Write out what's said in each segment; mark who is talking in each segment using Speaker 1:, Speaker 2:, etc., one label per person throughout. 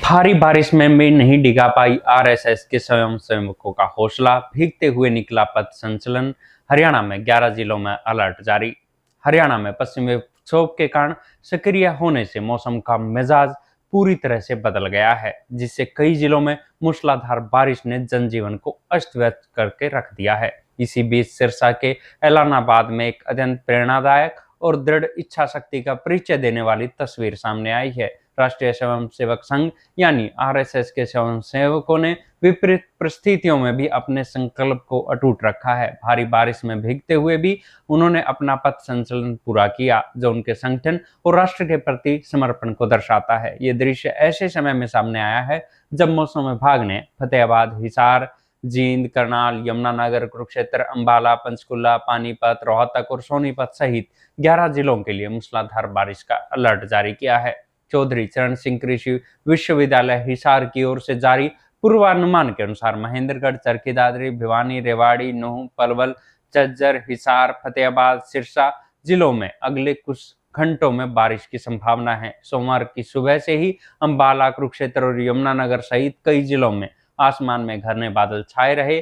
Speaker 1: भारी बारिश में भी नहीं डिगा पाई आरएसएस के स्वयंसेवकों का हौसला, भीगते हुए निकला पथ संचलन। हरियाणा में 11 जिलों में अलर्ट जारी। हरियाणा में पश्चिमी विक्षोभ के कारण सक्रिय होने से मौसम का मिजाज पूरी तरह से बदल गया है, जिससे कई जिलों में मूसलाधार बारिश ने जनजीवन को अस्त व्यस्त करके रख दिया है। इसी बीच सिरसा के ऐलानाबाद में एक अत्यंत प्रेरणादायक और दृढ़ इच्छा शक्ति का परिचय देने वाली तस्वीर सामने आई है। राष्ट्रीय स्वयंसेवक संघ यानी आरएसएस के स्वयंसेवकों ने विपरीत परिस्थितियों में भी अपने संकल्प को अटूट रखा है। भारी बारिश में भीगते हुए भी उन्होंने अपना पथ संचलन पूरा किया, जो उनके संगठन और राष्ट्र के प्रति समर्पण को दर्शाता है। ये दृश्य ऐसे समय में सामने आया है जब मौसम विभाग ने फतेहाबाद, हिसार, जींद, करनाल, यमुनानगर, कुरुक्षेत्र, अंबाला, पंचकुला, पानीपत, रोहतक और सोनीपत सहित 11 जिलों के लिए मूसलाधार बारिश का अलर्ट जारी किया है। चौधरी चरण सिंह कृषि विश्वविद्यालय हिसार की ओर से जारी पूर्वानुमान के अनुसार महेंद्रगढ़, चरखी दादरी, भिवानी, रेवाड़ी, नूंह, पलवल, झज्जर, हिसार, फतेहाबाद, सिरसा जिलों में अगले कुछ घंटों में बारिश की संभावना है। सोमवार की सुबह से ही अंबाला, कुरुक्षेत्र और यमुनानगर सहित कई जिलों में आसमान में घने बादल छाए रहे,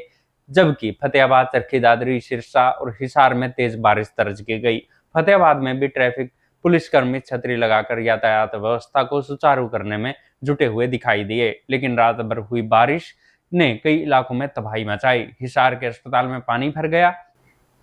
Speaker 1: जबकि फतेहाबाद, चरखी दादरी, सिरसा और हिसार में तेज बारिश दर्ज की गई। फतेहाबाद में भी ट्रैफिक पुलिसकर्मी छतरी लगाकर यातायात व्यवस्था को सुचारू करने में जुटे हुए दिखाई दिए, लेकिन रात भर हुई बारिश ने कई इलाकों में तबाही मचाई। हिसार के अस्पताल में पानी भर गया,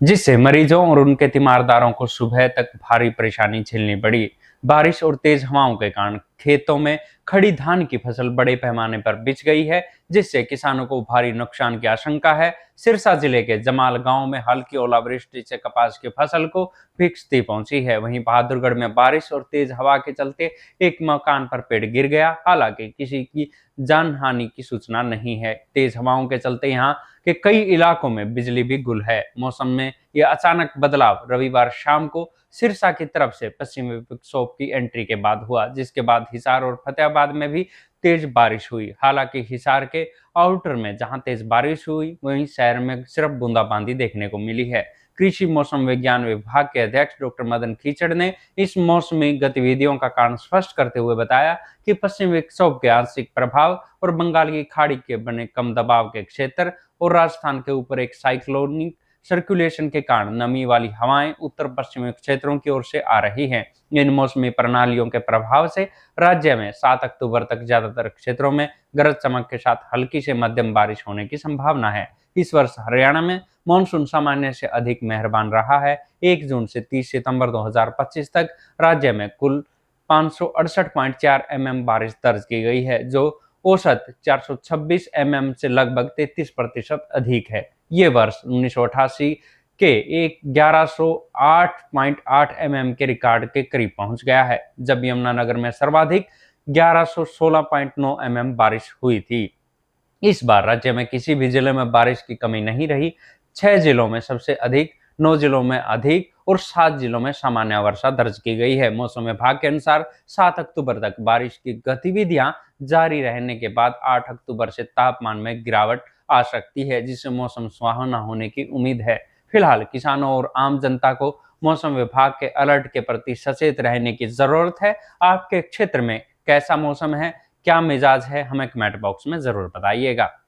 Speaker 1: जिससे मरीजों और उनके तीमारदारों को सुबह तक भारी परेशानी झेलनी पड़ी। बारिश और तेज हवाओं के कारण खेतों में खड़ी धान की फसल बड़े पैमाने पर बिछ गई है, जिससे किसानों को भारी नुकसान की आशंका है। सिरसा जिले के जमाल गांव में हल्की ओलावृष्टि से कपास की फसल को भी क्षति पहुंची है। वहीं बहादुरगढ़ में बारिश और तेज हवा के चलते एक मकान पर पेड़ गिर गया, हालांकि किसी की जान हानि की सूचना नहीं है। तेज हवाओं के चलते यहाँ के कई इलाकों में बिजली भी गुल है। मौसम में यह अचानक बदलाव रविवार शाम को सिरसा की तरफ से पश्चिमी विक्षोभ की एंट्री के बाद हुआ, जिसके बाद हिसार और फतेहाबाद में भी तेज बारिश हुई। हालांकि हिसार के आउटर में जहां तेज बारिश हुई, वहीं शहर में सिर्फ बूंदाबांदी देखने को मिली है। कृषि मौसम विज्ञान विभाग के अध्यक्ष डॉक्टर मदन कीचड़ ने इस मौसमी गतिविधियों का कारण स्पष्ट करते हुए बताया कि पश्चिमी विक्षोभ के आंशिक प्रभाव और बंगाल की खाड़ी के बने कम दबाव के क्षेत्र और राजस्थान के ऊपर एक साइक्लोनिक सर्कुलेशन के कारण नमी वाली हवाएं उत्तर पश्चिमी क्षेत्रों की ओर से आ रही हैं। इन मौसमी प्रणालियों के प्रभाव से राज्य में 7 अक्टूबर तक ज्यादातर क्षेत्रों में गरज चमक के साथ हल्की से मध्यम बारिश होने की संभावना है। इस वर्ष हरियाणा में मानसून सामान्य से अधिक मेहरबान रहा है। 1 जून से 30 सितंबर 2025 तक राज्य में कुल 568.4 mm बारिश दर्ज की गई है, जो औसत 426 mm से लगभग 33% अधिक है। ये वर्ष 1988 के 1108.8 mm के रिकॉर्ड के करीब पहुंच गया है, जब यमुनानगर में सर्वाधिक 1116.9 mm बारिश हुई थी। इस बार राज्य में किसी भी जिले में बारिश की कमी नहीं रही। 6 जिलों में सबसे अधिक, 9 जिलों में अधिक और 7 जिलों में सामान्य वर्षा दर्ज की गई है। मौसम विभाग के अनुसार 7 अक्टूबर तक बारिश की गतिविधियां जारी रहने के बाद 8 अक्टूबर से तापमान में गिरावट आ सकती है, जिससे मौसम सुहावना होने की उम्मीद है। फिलहाल किसानों और आम जनता को मौसम विभाग के अलर्ट के प्रति सचेत रहने की जरूरत है। आपके क्षेत्र में कैसा मौसम है, क्या मिजाज है, हमें कमेंट बॉक्स में जरूर बताइएगा।